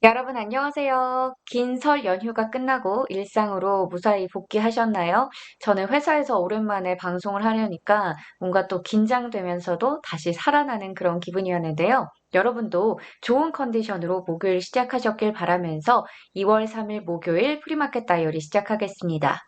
여러분 안녕하세요. 긴 설 연휴가 끝나고 일상으로 무사히 복귀하셨나요? 저는 회사에서 오랜만에 방송을 하려니까 뭔가 또 긴장되면서도 다시 살아나는 그런 기분이었는데요. 여러분도 좋은 컨디션으로 목요일 시작하셨길 바라면서 2월 3일 목요일 프리마켓 다이어리 시작하겠습니다.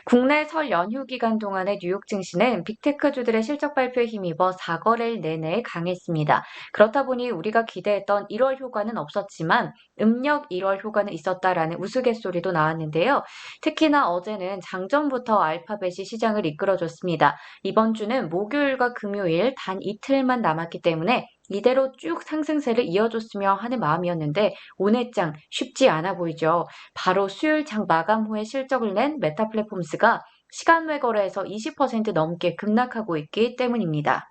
국내 설 연휴 기간 동안의 뉴욕 증시는 빅테크주들의 실적 발표에 힘입어 4거래일 내내 강했습니다. 그렇다 보니 우리가 기대했던 1월 효과는 없었지만 음력 1월 효과는 있었다라는 우스갯소리도 나왔는데요. 특히나 어제는 장전부터 알파벳이 시장을 이끌어줬습니다. 이번 주는 목요일과 금요일 단 이틀만 남았기 때문에 이대로 쭉 상승세를 이어줬으면 하는 마음이었는데 오늘 장 쉽지 않아 보이죠. 바로 수요일 장 마감 후에 실적을 낸 메타 플랫폼스가 시간 외 거래에서 20% 넘게 급락하고 있기 때문입니다.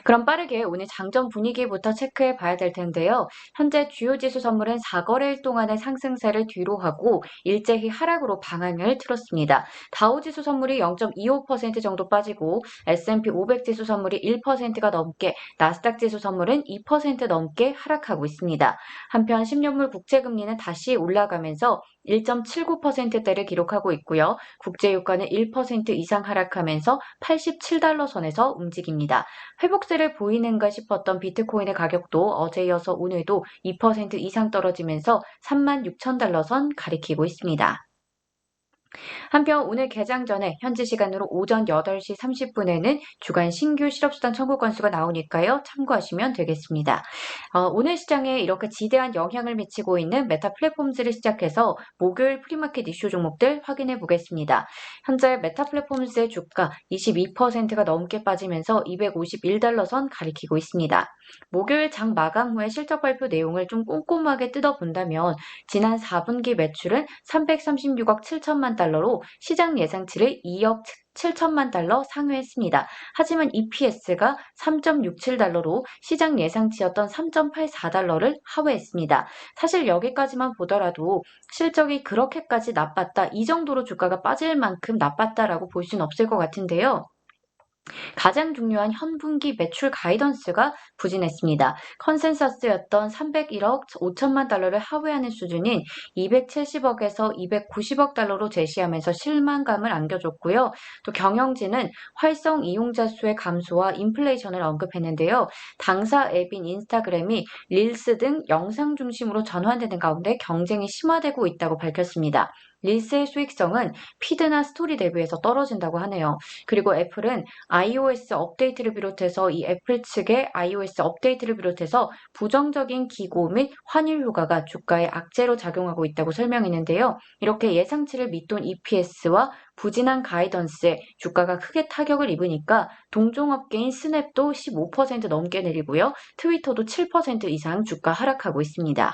그럼 빠르게 오늘 장전 분위기부터 체크해 봐야 될 텐데요. 현재 주요 지수 선물은 4거래일 동안의 상승세를 뒤로 하고 일제히 하락으로 방향을 틀었습니다. 다우 지수 선물이 0.25% 정도 빠지고 S&P 500 지수 선물이 1%가 넘게, 나스닥 지수 선물은 2% 넘게 하락하고 있습니다. 한편 10년물 국채금리는 다시 올라가면서 1.79%대를 기록하고 있고요. 국제유가는 1% 이상 하락하면서 87달러 선에서 움직입니다. 회복세를 보이는가 싶었던 비트코인의 가격도 어제 이어서 오늘도 2% 이상 떨어지면서 36,000달러 선 가리키고 있습니다. 한편 오늘 개장 전에 현지 시간으로 오전 8시 30분에는 주간 신규 실업수당 청구 건수가 나오니까요. 참고하시면 되겠습니다. 오늘 시장에 이렇게 지대한 영향을 미치고 있는 메타 플랫폼즈를 시작해서 목요일 프리마켓 이슈 종목들 확인해 보겠습니다. 현재 메타 플랫폼즈의 주가 22%가 넘게 빠지면서 251달러 선 가리키고 있습니다. 목요일 장 마감 후에 실적 발표 내용을 좀 꼼꼼하게 뜯어본다면 지난 4분기 매출은 336억 7천만 달러로 시장 예상치를 2억 7천만 달러 상회했습니다. 하지만 EPS가 3.67달러로 시장 예상치였던 3.84달러를 하회했습니다. 사실 여기까지만 보더라도 실적이 그렇게까지 나빴다, 이 정도로 주가가 빠질 만큼 나빴다라고 볼 수는 없을 것 같은데요. 가장 중요한 현분기 매출 가이던스가 부진했습니다. 컨센서스였던 301억 5천만 달러를 하회하는 수준인 270억에서 290억 달러로 제시하면서 실망감을 안겨줬고요. 또 경영진은 활성 이용자 수의 감소와 인플레이션을 언급했는데요. 당사 앱인 인스타그램이 릴스 등 영상 중심으로 전환되는 가운데 경쟁이 심화되고 있다고 밝혔습니다. 릴스의 수익성은 피드나 스토리 대비해서 떨어진다고 하네요. 그리고 애플은 iOS 업데이트를 비롯해서 이 애플 측의 iOS 업데이트를 비롯해서 부정적인 기고 및 환율 효과가 주가에 악재로 작용하고 있다고 설명했는데요. 이렇게 예상치를 밑돈 EPS와 부진한 가이던스에 주가가 크게 타격을 입으니까 동종업계인 스냅도 15% 넘게 내리고요. 트위터도 7% 이상 주가 하락하고 있습니다.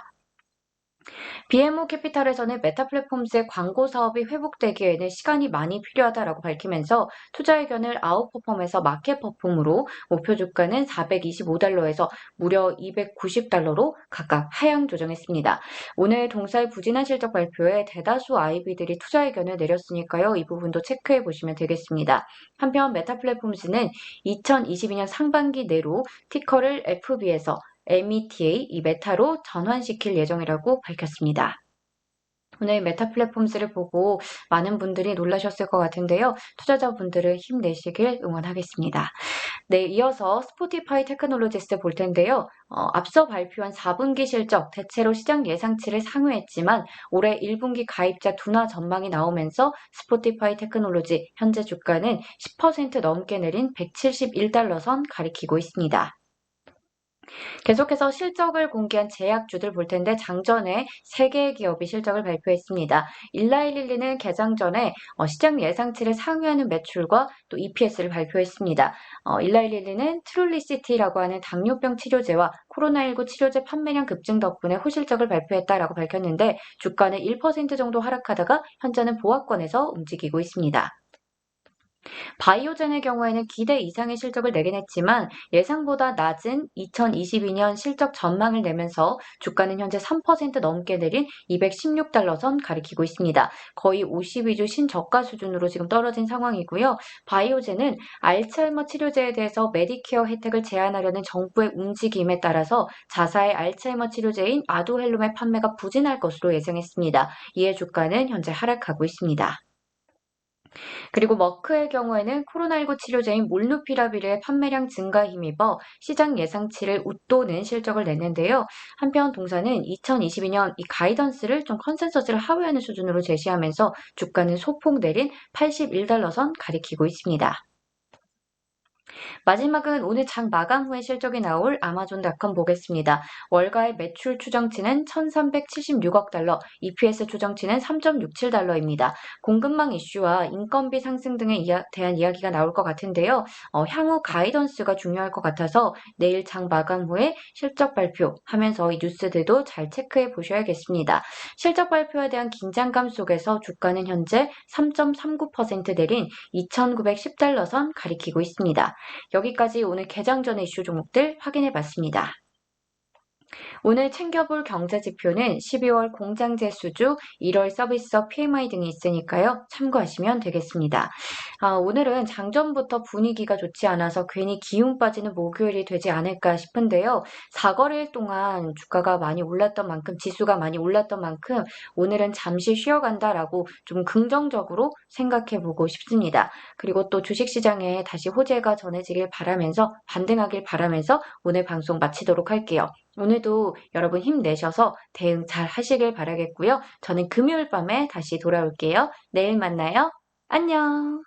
BMO 캐피탈에서는 메타 플랫폼스의 광고 사업이 회복되기에는 시간이 많이 필요하다라고 밝히면서 투자 의견을 아웃퍼폼에서 마켓퍼폼으로 목표 주가는 425달러에서 무려 290달러로 각각 하향 조정했습니다. 오늘 동사의 부진한 실적 발표에 대다수 IB들이 투자 의견을 내렸으니까요. 이 부분도 체크해 보시면 되겠습니다. 한편 메타 플랫폼스는 2022년 상반기 내로 티커를 FB에서 META, 이 메타로 전환시킬 예정이라고 밝혔습니다. 오늘 메타 플랫폼스를 보고 많은 분들이 놀라셨을 것 같은데요. 투자자분들을 힘내시길 응원하겠습니다. 네, 이어서 스포티파이 테크놀로지스 볼 텐데요. 앞서 발표한 4분기 실적 대체로 시장 예상치를 상회했지만 올해 1분기 가입자 둔화 전망이 나오면서 스포티파이 테크놀로지 현재 주가는 10% 넘게 내린 171달러 선 가리키고 있습니다. 계속해서 실적을 공개한 제약주들 볼 텐데 장전에 3개의 기업이 실적을 발표했습니다. 일라이릴리는 개장 전에 시장 예상치를 상회하는 매출과 또 EPS를 발표했습니다. 일라이릴리는 트룰리시티라고 하는 당뇨병 치료제와 코로나19 치료제 판매량 급증 덕분에 호실적을 발표했다라고 밝혔는데 주가는 1% 정도 하락하다가 현재는 보합권에서 움직이고 있습니다. 바이오젠의 경우에는 기대 이상의 실적을 내긴 했지만 예상보다 낮은 2022년 실적 전망을 내면서 주가는 현재 3% 넘게 내린 216달러 선 가리키고 있습니다. 거의 52주 신저가 수준으로 지금 떨어진 상황이고요. 바이오젠은 알츠하이머 치료제에 대해서 메디케어 혜택을 제한하려는 정부의 움직임에 따라서 자사의 알츠하이머 치료제인 아두헬룸의 판매가 부진할 것으로 예상했습니다. 이에 주가는 현재 하락하고 있습니다. 그리고 머크의 경우에는 코로나19 치료제인 몰누피라빌의 판매량 증가에 힘입어 시장 예상치를 웃도는 실적을 냈는데요. 한편 동사는 2022년 이 가이던스를 좀 컨센서스를 하회하는 수준으로 제시하면서 주가는 소폭 내린 81달러 선 가리키고 있습니다. 마지막은 오늘 장 마감 후에 실적이 나올 아마존닷컴 보겠습니다. 월가의 매출 추정치는 1,376억 달러, EPS 추정치는 3.67달러입니다. 공급망 이슈와 인건비 상승 등에 대한 이야기가 나올 것 같은데요. 향후 가이던스가 중요할 것 같아서 내일 장 마감 후에 실적 발표하면서 이 뉴스들도 잘 체크해 보셔야겠습니다. 실적 발표에 대한 긴장감 속에서 주가는 현재 3.39% 내린 2,910달러 선 가리키고 있습니다. 여기까지 오늘 개장 전의 이슈 종목들 확인해 봤습니다. 오늘 챙겨볼 경제 지표는 12월 공장제 수주, 1월 서비스업 PMI 등이 있으니까요. 참고하시면 되겠습니다. 오늘은 장전부터 분위기가 좋지 않아서 괜히 기운 빠지는 목요일이 되지 않을까 싶은데요. 4거래일 동안 주가가 많이 올랐던 만큼, 지수가 많이 올랐던 만큼 오늘은 잠시 쉬어간다라고 좀 긍정적으로 생각해 보고 싶습니다. 그리고 또 주식시장에 다시 호재가 전해지길 바라면서, 반등하길 바라면서 오늘 방송 마치도록 할게요. 오늘도 여러분 힘내셔서 대응 잘 하시길 바라겠고요. 저는 금요일 밤에 다시 돌아올게요. 내일 만나요. 안녕.